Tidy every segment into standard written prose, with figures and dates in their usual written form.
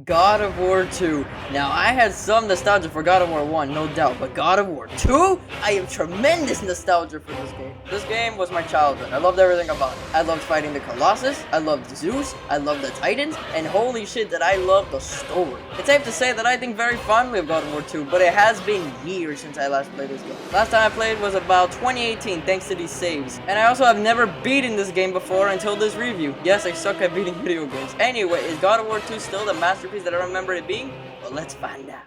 God of War 2. Now, I had some nostalgia for God of War 1, no doubt, but God of War 2? I have tremendous nostalgia for this game. This game was my childhood. I loved everything about it. I loved fighting the Colossus, I loved Zeus, I loved the Titans, and holy shit did I love the story. It's safe to say that I think very fondly of God of War 2, but it has been years since I last played this game. Last time I played was about 2018, thanks to these saves. And I also have never beaten this game before until this review. Yes, I suck at beating video games. Anyway, is God of War 2 still the masterpiece that I remember it being? Well, let's find out.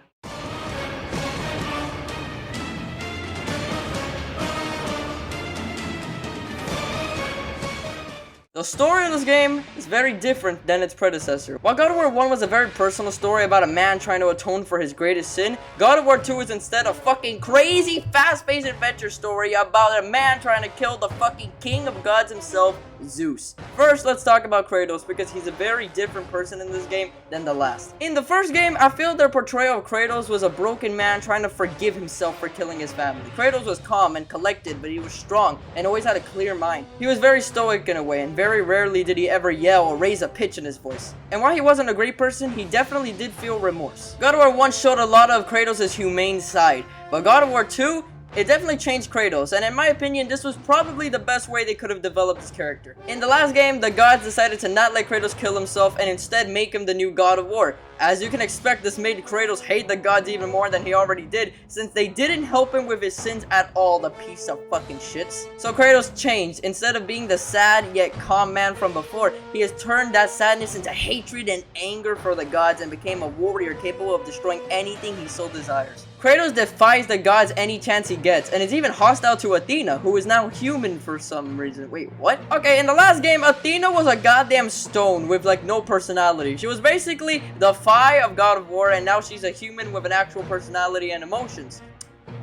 The story of this game is very different than its predecessor. While God of War 1 was a very personal story about a man trying to atone for his greatest sin, God of War 2 is instead a fucking crazy, fast-paced adventure story about a man trying to kill the fucking king of gods himself, Zeus. First, let's talk about Kratos, because he's a very different person in this game than the last. In the first game, I feel their portrayal of Kratos was a broken man trying to forgive himself for killing his family. Kratos was calm and collected, but he was strong and always had a clear mind. He was very stoic in a way, and very rarely did he ever yell or raise a pitch in his voice. And while he wasn't a great person, he definitely did feel remorse. God of War 1 showed a lot of Kratos' humane side, but God of War 2, it definitely changed Kratos, and in my opinion, this was probably the best way they could have developed his character. In the last game, the gods decided to not let Kratos kill himself and instead make him the new God of War. As you can expect, this made Kratos hate the gods even more than he already did, since they didn't help him with his sins at all, the piece of fucking shits. So Kratos changed. Instead of being the sad yet calm man from before, he has turned that sadness into hatred and anger for the gods and became a warrior capable of destroying anything he so desires. Kratos defies the gods any chance he gets, and is even hostile to Athena, who is now human for some reason. Wait, what? Okay, in the last game, Athena was a goddamn stone with like no personality. She was basically the Phi of God of War, and now she's a human with an actual personality and emotions.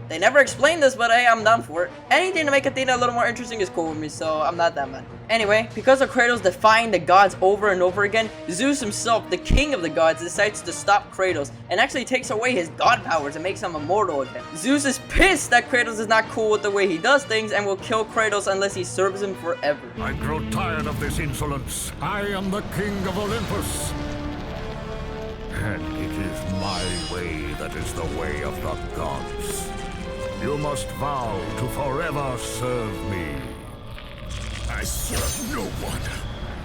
They never explained this, but hey, I'm down for it. Anything to make Athena a little more interesting is cool with me, so I'm not that mad. Anyway, because of Kratos defying the gods over and over again, Zeus himself, the king of the gods, decides to stop Kratos and actually takes away his god powers and makes him immortal again. Zeus is pissed that Kratos is not cool with the way he does things and will kill Kratos unless he serves him forever. I grow tired of this insolence. I am the king of Olympus. And it is my way that is the way of the gods. You must vow to forever serve me. I serve no one.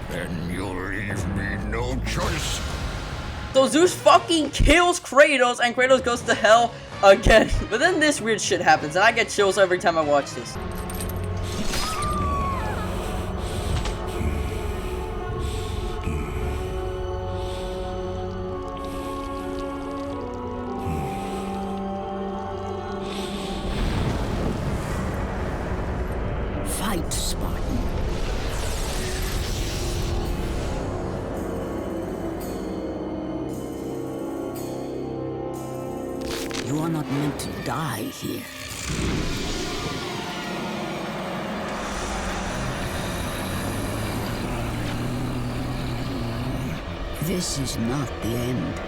Then you'll leave me no choice. So Zeus fucking kills Kratos and Kratos goes to hell again. But then this weird shit happens and I get chills every time I watch this. Fight, Spartan. You are not meant to die here. This is not the end.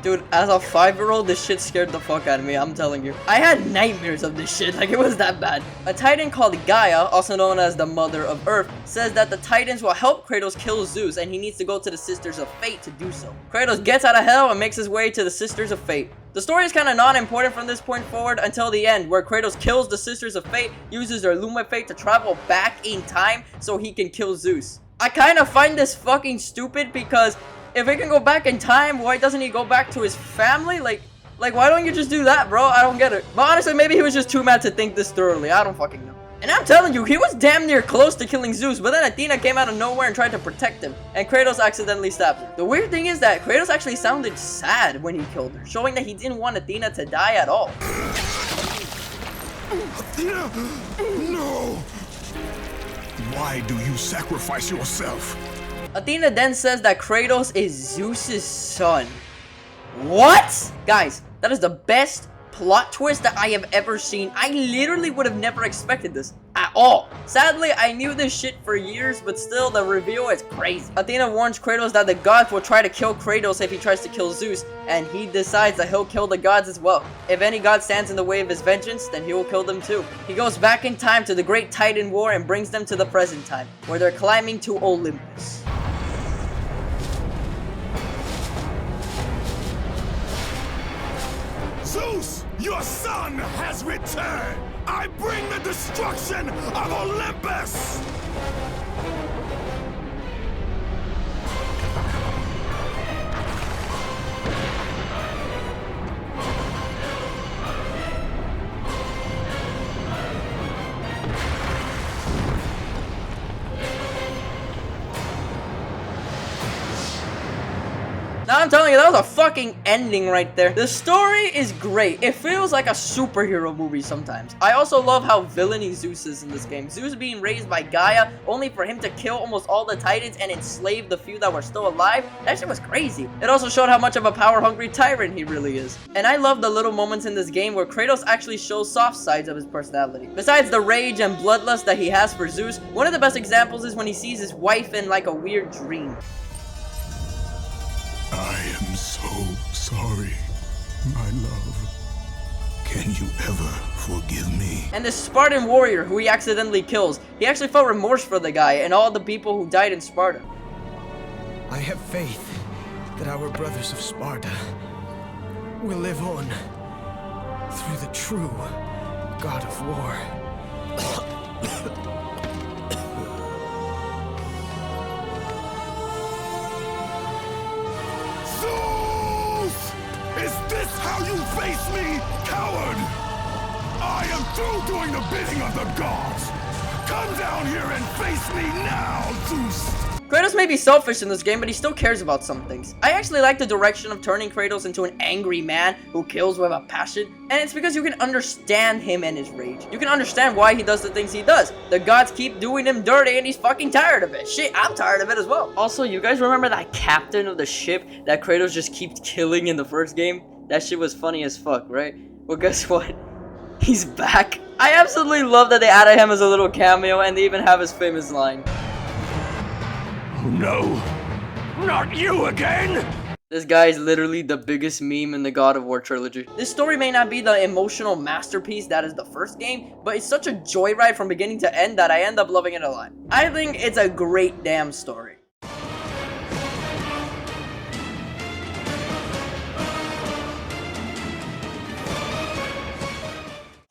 Dude, as a 5-year-old, this shit scared the fuck out of me, I'm telling you. I had nightmares of this shit, like it was that bad. A titan called Gaia, also known as the Mother of Earth, says that the titans will help Kratos kill Zeus and he needs to go to the Sisters of Fate to do so. Kratos gets out of hell and makes his way to the Sisters of Fate. The story is kind of non-important from this point forward until the end, where Kratos kills the Sisters of Fate, uses their Lumifate to travel back in time so he can kill Zeus. I kind of find this fucking stupid because if he can go back in time, why doesn't he go back to his family? Like why don't you just do that, bro? I don't get it. But honestly, maybe he was just too mad to think this thoroughly. I don't fucking know. And I'm telling you, he was damn near close to killing Zeus, but then Athena came out of nowhere and tried to protect him, and Kratos accidentally stabbed her. The weird thing is that Kratos actually sounded sad when he killed her, showing that he didn't want Athena to die at all. Athena! No! Why do you sacrifice yourself? Athena then says that Kratos is Zeus's son. What? Guys, that is the best plot twist that I have ever seen. I literally would have never expected this at all. Sadly, I knew this shit for years, but still, the reveal is crazy. Athena warns Kratos that the gods will try to kill Kratos if he tries to kill Zeus, and he decides that he'll kill the gods as well. If any god stands in the way of his vengeance, then he will kill them too. He goes back in time to the Great Titan War and brings them to the present time, where they're climbing to Olympus. Zeus, your son has returned! I bring the destruction of Olympus! Now I'm telling you, that was a fucking ending right there. The story is great. It feels like a superhero movie sometimes. I also love how villainy Zeus is in this game. Zeus being raised by Gaia, only for him to kill almost all the Titans and enslave the few that were still alive. That shit was crazy. It also showed how much of a power-hungry tyrant he really is. And I love the little moments in this game where Kratos actually shows soft sides of his personality. Besides the rage and bloodlust that he has for Zeus, one of the best examples is when he sees his wife in like a weird dream. I am so sorry, my love. Can you ever forgive me? And this Spartan warrior who he accidentally kills, he actually felt remorse for the guy and all the people who died in Sparta. I have faith that our brothers of Sparta will live on through the true God of War. Zeus! Is this how you face me, coward? I am through doing the bidding of the gods! Come down here and face me now, Zeus! Kratos may be selfish in this game, but he still cares about some things. I actually like the direction of turning Kratos into an angry man who kills with a passion, and it's because you can understand him and his rage. You can understand why he does the things he does. The gods keep doing him dirty and he's fucking tired of it. Shit, I'm tired of it as well. Also, you guys remember that captain of the ship that Kratos just keeps killing in the first game? That shit was funny as fuck, right? Well, guess what? He's back. I absolutely love that they added him as a little cameo and they even have his famous line. No, not you again! This guy is literally the biggest meme in the God of War trilogy. This story may not be the emotional masterpiece that is the first game, but it's such a joyride from beginning to end that I end up loving it a lot. I think it's a great damn story.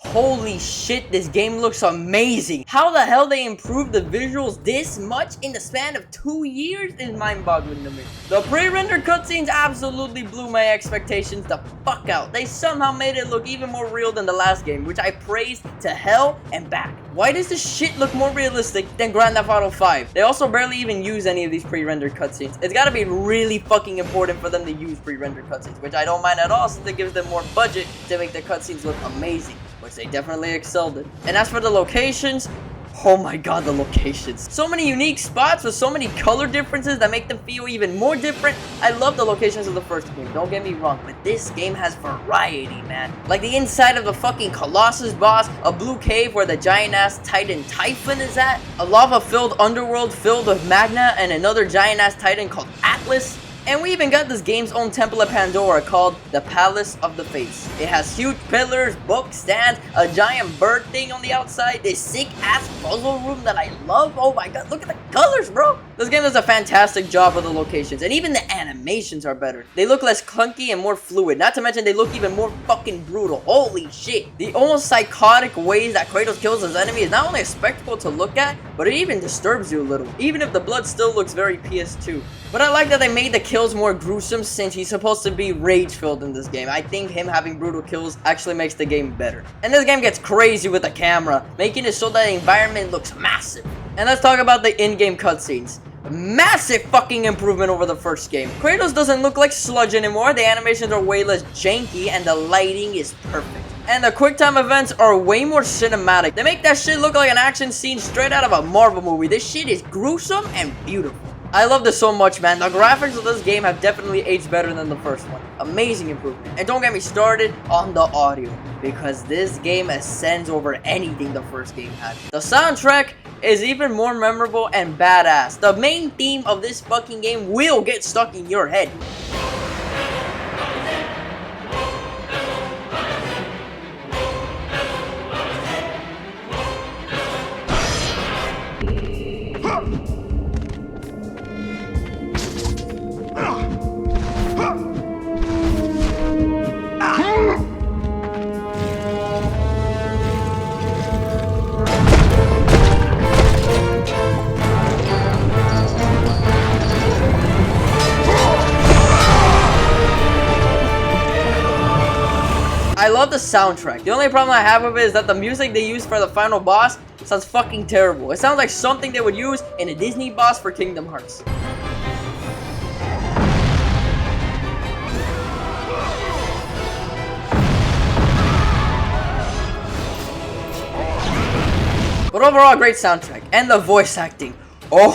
Holy shit, this game looks amazing. How the hell they improved the visuals this much in the span of 2 years is mind-boggling to me. The pre-rendered cutscenes absolutely blew my expectations the fuck out. They somehow made it look even more real than the last game, which I praised to hell and back. Why does this shit look more realistic than Grand Theft Auto 5? They also barely even use any of these pre-rendered cutscenes. It's gotta be really fucking important for them to use pre-rendered cutscenes, which I don't mind at all since it gives them more budget to make the cutscenes look amazing, which they definitely excelled in. And as for the locations, oh my god, the locations. So many unique spots with so many color differences that make them feel even more different. I love the locations of the first game, don't get me wrong, but this game has variety, man. Like the inside of the fucking Colossus boss, a blue cave where the giant-ass Titan Typhon is at, a lava-filled underworld filled with magma, and another giant-ass Titan called Atlas. And we even got this game's own Temple of Pandora called the Palace of the Fates. It has huge pillars, book stands, a giant bird thing on the outside, this sick-ass puzzle room that I love. Oh my god, look at the colors, bro! This game does a fantastic job with the locations, and even the animations are better. They look less clunky and more fluid, not to mention they look even more fucking brutal. Holy shit! The almost psychotic ways that Kratos kills his enemy is not only a spectacle to look at, but it even disturbs you a little, even if the blood still looks very PS2. But I like that they made the kills more gruesome since he's supposed to be rage-filled in this game. I think him having brutal kills actually makes the game better. And this game gets crazy with the camera, making it so that the environment looks massive. And let's talk about the in-game cutscenes. Massive fucking improvement over the first game. Kratos doesn't look like sludge anymore, the animations are way less janky, and the lighting is perfect. And the quick time events are way more cinematic. They make that shit look like an action scene straight out of a Marvel movie. This shit is gruesome and beautiful. I love this so much, man. The graphics of this game have definitely aged better than the first one. Amazing improvement. And don't get me started on the audio, because this game ascends over anything the first game had. The soundtrack is even more memorable and badass. The main theme of this fucking game will get stuck in your head. love the soundtrack. The only problem I have with it is that the music they use for the final boss sounds fucking terrible. It sounds like something they would use in a Disney boss for Kingdom Hearts. But overall, great soundtrack. And the voice acting. Oh,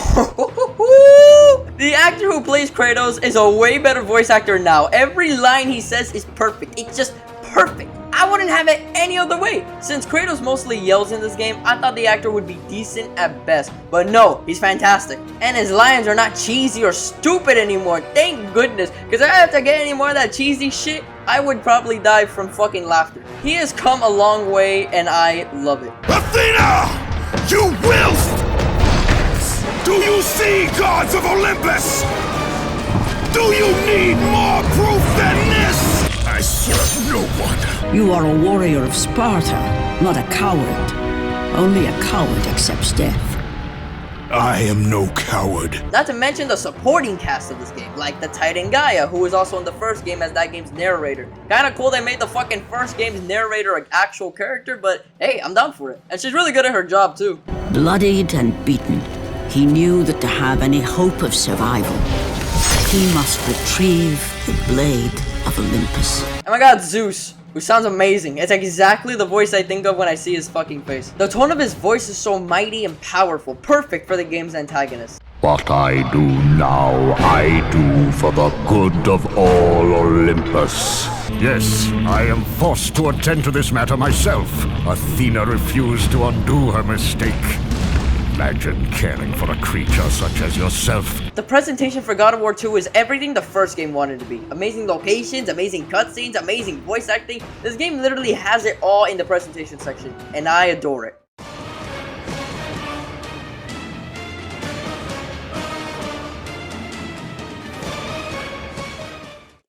the actor who plays Kratos is a way better voice actor now. Every line he says is perfect. It's just perfect. I wouldn't have it any other way. Since Kratos mostly yells in this game, I thought the actor would be decent at best. But no, he's fantastic. And his lines are not cheesy or stupid anymore. Thank goodness. Because if I have to get any more of that cheesy shit, I would probably die from fucking laughter. He has come a long way and I love it. Athena! You will! Do you see, gods of Olympus? Do you need more proof than this? I serve no one. You are a warrior of Sparta, not a coward. Only a coward accepts death. I am no coward. Not to mention the supporting cast of this game, like the Titan Gaia, who was also in the first game as that game's narrator. Kinda cool they made the fucking first game's narrator an actual character, but hey, I'm down for it. And she's really good at her job too. Bloodied and beaten, he knew that to have any hope of survival, he must retrieve the blade of Olympus. Oh my god, Zeus, who sounds amazing. It's exactly the voice I think of when I see his fucking face. The tone of his voice is so mighty and powerful, perfect for the game's antagonist. What I do now, I do for the good of all Olympus. Yes, I am forced to attend to this matter myself. Athena refused to undo her mistake. Imagine caring for a creature such as yourself. The presentation for God of War 2 is everything the first game wanted to be. Amazing locations, amazing cutscenes, amazing voice acting. This game literally has it all in the presentation section, and I adore it.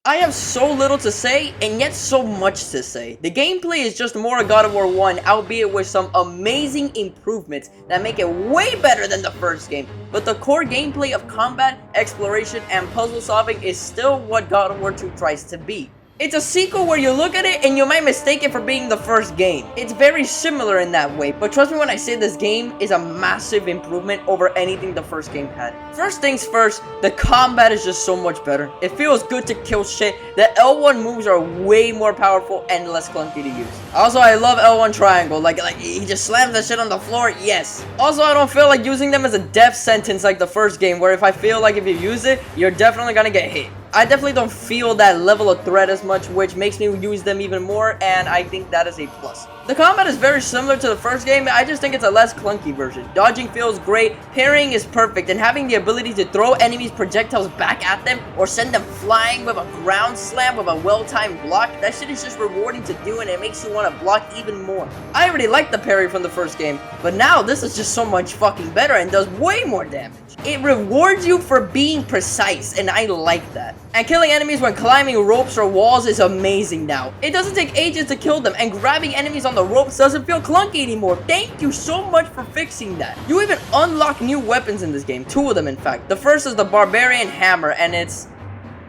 I have so little to say, and yet so much to say. The gameplay is just more of God of War 1, albeit with some amazing improvements that make it way better than the first game. But the core gameplay of combat, exploration, and puzzle solving is still what God of War 2 tries to be. It's a sequel where you look at it and you might mistake it for being the first game. It's very similar in that way, but trust me when I say this game is a massive improvement over anything the first game had. First things first, the combat is just so much better. It feels good to kill shit. The L1 moves are way more powerful and less clunky to use. Also, I love L1 triangle. Like he just slams that shit on the floor, yes. Also, I don't feel like using them as a death sentence like the first game, where if I feel like if you use it, you're definitely gonna get hit. I definitely don't feel that level of threat as much, which makes me use them even more, and I think that is a plus. The combat is very similar to the first game, I just think it's a less clunky version. Dodging feels great, parrying is perfect, and having the ability to throw enemies' projectiles back at them, or send them flying with a ground slam with a well-timed block, that shit is just rewarding to do, and it makes you want to block even more. I already liked the parry from the first game, but now this is just so much fucking better and does way more damage. It rewards you for being precise, and I like that. And killing enemies when climbing ropes or walls is amazing now. It doesn't take ages to kill them, and grabbing enemies on the ropes doesn't feel clunky anymore. Thank you so much for fixing that. You even unlock new weapons in this game, 2 of them in fact. The first is the Barbarian Hammer, and it's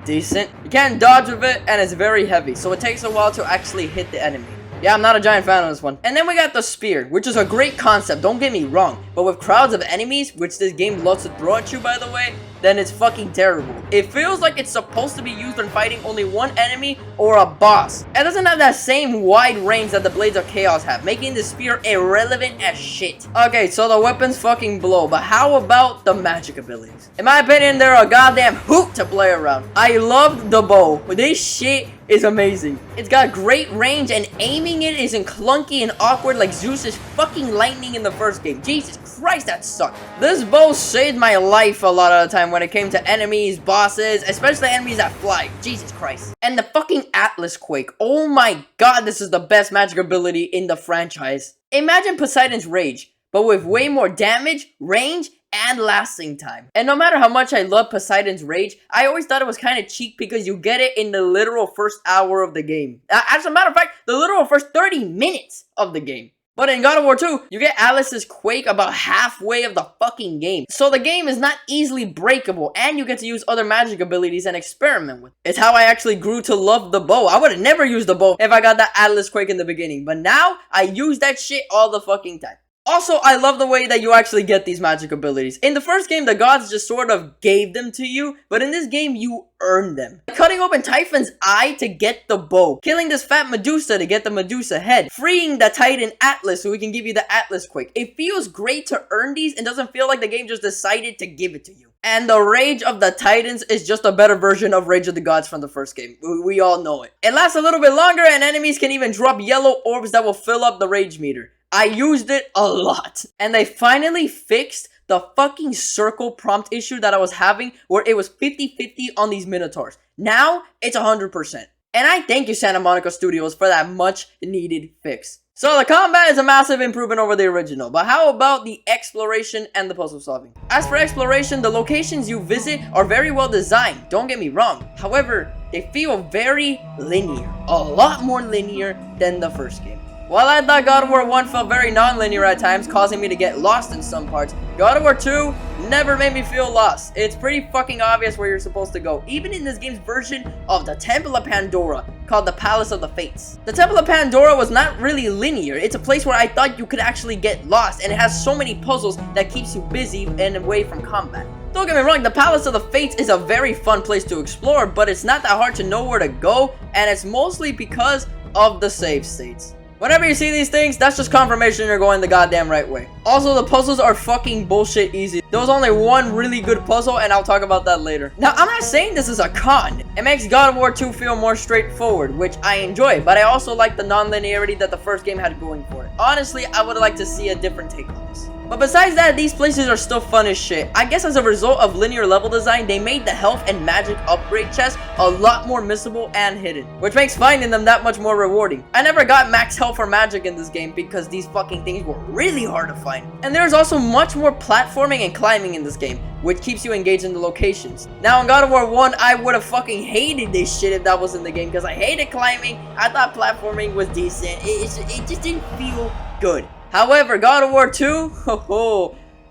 decent. You can't dodge with it, and it's very heavy, so it takes a while to actually hit the enemy. Yeah, I'm not a giant fan of this one. And then we got the spear, which is a great concept, don't get me wrong. But with crowds of enemies, which this game loves to throw at you by the way, then it's fucking terrible. It feels like it's supposed to be used when fighting only one enemy or a boss. It doesn't have that same wide range that the Blades of Chaos have, making the spear irrelevant as shit. Okay, so the weapons fucking blow, but how about the magic abilities? In my opinion, they're a goddamn hoot to play around. I love the bow. This shit is amazing. It's got great range, and aiming it isn't clunky and awkward like Zeus's fucking lightning in the first game. Jesus Christ, that sucked. This bow saved my life a lot of the time when it came to enemies, bosses, especially enemies that fly. Jesus Christ. And the fucking Atlas Quake. Oh my god, this is the best magic ability in the franchise. Imagine Poseidon's Rage, but with way more damage, range, and lasting time. And no matter how much I love Poseidon's Rage, I always thought it was kind of cheap because you get it in the literal first hour of the game. As a matter of fact, the literal first 30 minutes of the game. But in God of War 2, you get Atlus's Quake about halfway of the fucking game. So the game is not easily breakable, and you get to use other magic abilities and experiment with it. It's how I actually grew to love the bow. I would have never used the bow if I got that Atlus Quake in the beginning, but now I use that shit all the fucking time. Also, I love the way that you actually get these magic abilities. In the first game, the gods just sort of gave them to you, but in this game, you earn them. Cutting open Typhon's eye to get the bow, killing this fat Medusa to get the Medusa head, freeing the Titan Atlus so we can give you the Atlus Quake. It feels great to earn these and doesn't feel like the game just decided to give it to you. And the Rage of the Titans is just a better version of Rage of the Gods from the first game. We all know it. It lasts a little bit longer, and enemies can even drop yellow orbs that will fill up the Rage meter. I used it a lot. And they finally fixed the fucking circle prompt issue that I was having where it was 50-50 on these Minotaurs. Now, it's 100%. And I thank you, Santa Monica Studios, for that much needed fix. So the combat is a massive improvement over the original, but how about the exploration and the puzzle solving? As for exploration, the locations you visit are very well designed, don't get me wrong. However, they feel very linear, a lot more linear than the first game. While I thought God of War 1 felt very non-linear at times, causing me to get lost in some parts, God of War 2 never made me feel lost. It's pretty fucking obvious where you're supposed to go, even in this game's version of the Temple of Pandora, called the Palace of the Fates. The Temple of Pandora was not really linear. It's a place where I thought you could actually get lost, and it has so many puzzles that keeps you busy and away from combat. Don't get me wrong, the Palace of the Fates is a very fun place to explore, but it's not that hard to know where to go, and it's mostly because of the save states. Whenever you see these things, that's just confirmation you're going the goddamn right way. Also, the puzzles are fucking bullshit easy. There was only one really good puzzle, and I'll talk about that later. Now, I'm not saying this is a con. It makes God of War 2 feel more straightforward, which I enjoy, but I also like the non-linearity that the first game had going for it. Honestly, I would like to see a different take on this. But besides that, these places are still fun as shit. I guess as a result of linear level design, they made the health and magic upgrade chests a lot more missable and hidden, which makes finding them that much more rewarding. I never got max health or magic in this game because these fucking things were really hard to find. And there's also much more platforming and climbing in this game, which keeps you engaged in the locations. Now in God of War 1, I would have fucking hated this shit if that was in the game because I hated climbing. I thought platforming was decent. It just didn't feel good. However, God of War 2,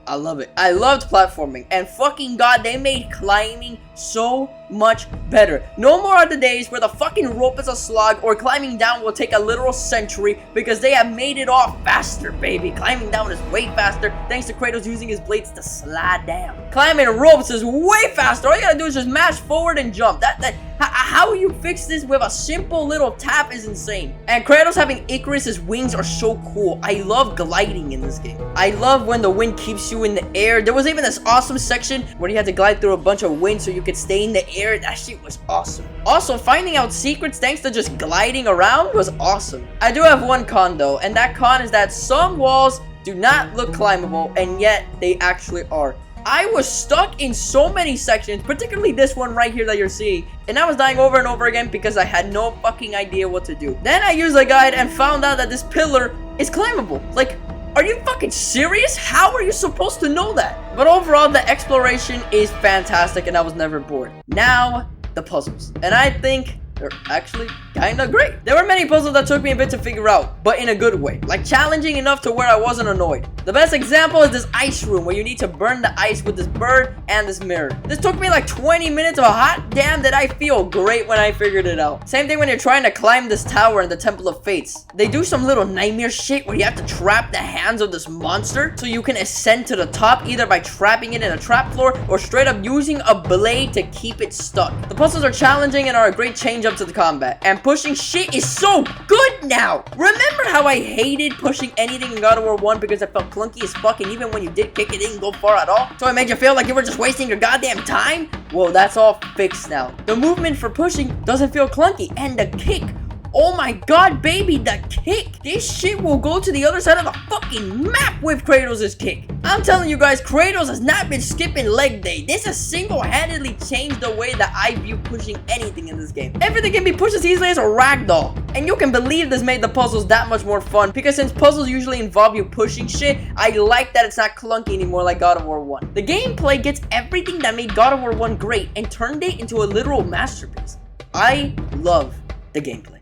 I love it. I loved platforming, and fucking god, they made climbing so much better. No more are the days where the fucking rope is a slog or climbing down will take a literal century because they have made it all faster, baby. Climbing down is way faster thanks to Kratos using his blades to slide down. Climbing ropes is way faster. All you gotta do is just mash forward and jump. How you fix this with a simple little tap is insane. And Kratos having Icarus's wings are so cool. I love gliding in this game. I love when the wind keeps you in the air. There was even this awesome section where you had to glide through a bunch of wind so you could stay in the air. That shit was awesome. Also, finding out secrets thanks to just gliding around was awesome. I do have one con though, and that con is that some walls do not look climbable, and yet they actually are. I was stuck in so many sections, particularly this one right here that you're seeing, and I was dying over and over again because I had no fucking idea what to do. Then I used a guide and found out that this pillar is climbable. Like, are you fucking serious? How are you supposed to know that? But overall, the exploration is fantastic and I was never bored. Now, the puzzles. And I think they're actually kinda great. There were many puzzles that took me a bit to figure out, but in a good way. Like challenging enough to where I wasn't annoyed. The best example is this ice room where you need to burn the ice with this bird and this mirror. This took me like 20 minutes, but hot damn did I feel great when I figured it out. Same thing when you're trying to climb this tower in the Temple of Fates. They do some little nightmare shit where you have to trap the hands of this monster so you can ascend to the top either by trapping it in a trap floor or straight up using a blade to keep it stuck. The puzzles are challenging and are a great change up to the combat, and pushing shit is so good now. Remember how I hated pushing anything in God of War 1 because it felt clunky as fuck, and even when you did kick it didn't go far at all, so it made you feel like you were just wasting your goddamn time? Well, that's all fixed now. The movement for pushing doesn't feel clunky, and the kick, oh my god, baby, the kick. This shit will go to the other side of the fucking map with Kratos' kick. I'm telling you guys, Kratos has not been skipping leg day. This has single-handedly changed the way that I view pushing anything in this game. Everything can be pushed as easily as a ragdoll. And you can believe this made the puzzles that much more fun, because since puzzles usually involve you pushing shit, I like that it's not clunky anymore like God of War 1. The gameplay gets everything that made God of War 1 great and turned it into a literal masterpiece. I love the gameplay.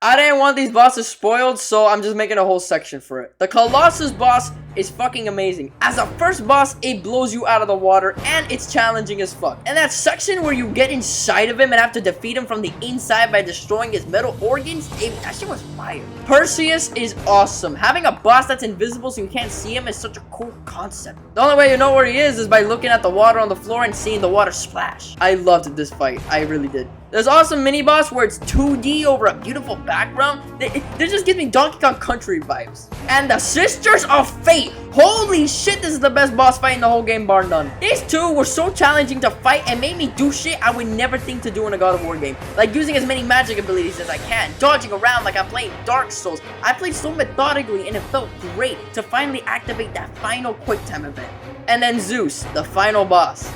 I didn't want these bosses spoiled, so I'm just making a whole section for it. The Colossus boss is fucking amazing. As a first boss, it blows you out of the water, and it's challenging as fuck. And that section where you get inside of him and have to defeat him from the inside by destroying his metal organs, that shit was fire. Perseus is awesome. Having a boss that's invisible so you can't see him is such a cool concept. The only way you know where he is by looking at the water on the floor and seeing the water splash. I loved this fight. I really did. There's also mini boss where it's 2D over a beautiful background. This just gives me Donkey Kong Country vibes. And the Sisters of Fate. Holy shit, this is the best boss fight in the whole game, bar none. These two were so challenging to fight and made me do shit I would never think to do in a God of War game. Like using as many magic abilities as I can, dodging around like I'm playing Dark Souls. I played so methodically and it felt great to finally activate that final quick time event. And then Zeus, the final boss.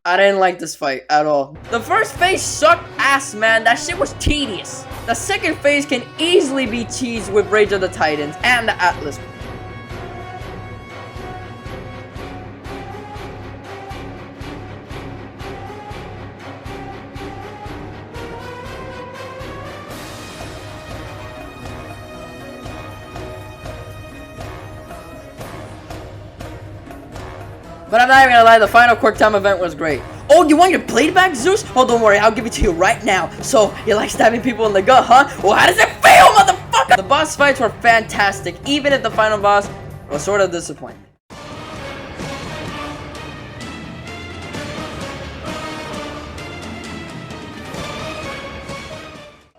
I didn't like this fight at all. The first phase sucked ass, man. That shit was tedious. The second phase can easily be cheesed with Rage of the Titans and the Atlas. But I'm not even gonna lie, the final quick time event was great. Oh, you want your blade back, Zeus? Oh, don't worry, I'll give it to you right now. So, you like stabbing people in the gut, huh? Well, how does it feel, motherfucker? The boss fights were fantastic, even if the final boss was sort of disappointing.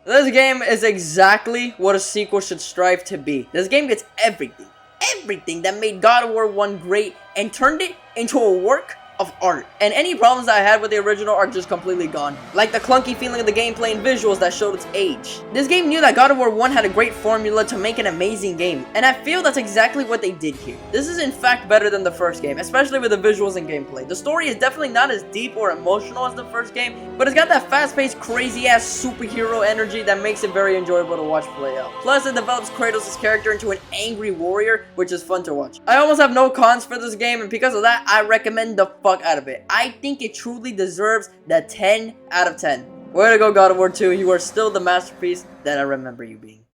This game is exactly what a sequel should strive to be. This game gets everything that made God of War 1 great and turned it into a work of art. And any problems that I had with the original are just completely gone. Like the clunky feeling of the gameplay and visuals that showed its age. This game knew that God of War 1 had a great formula to make an amazing game. And I feel that's exactly what they did here. This is in fact better than the first game, especially with the visuals and gameplay. The story is definitely not as deep or emotional as the first game, but it's got that fast-paced, crazy-ass superhero energy that makes it very enjoyable to watch play out. Plus, it develops Kratos' character into an angry warrior, which is fun to watch. I almost have no cons for this game, and because of that, I recommend the fuck out of it. I think it truly deserves the 10 out of 10. Way to go, God of War 2. You are still the masterpiece that I remember you being.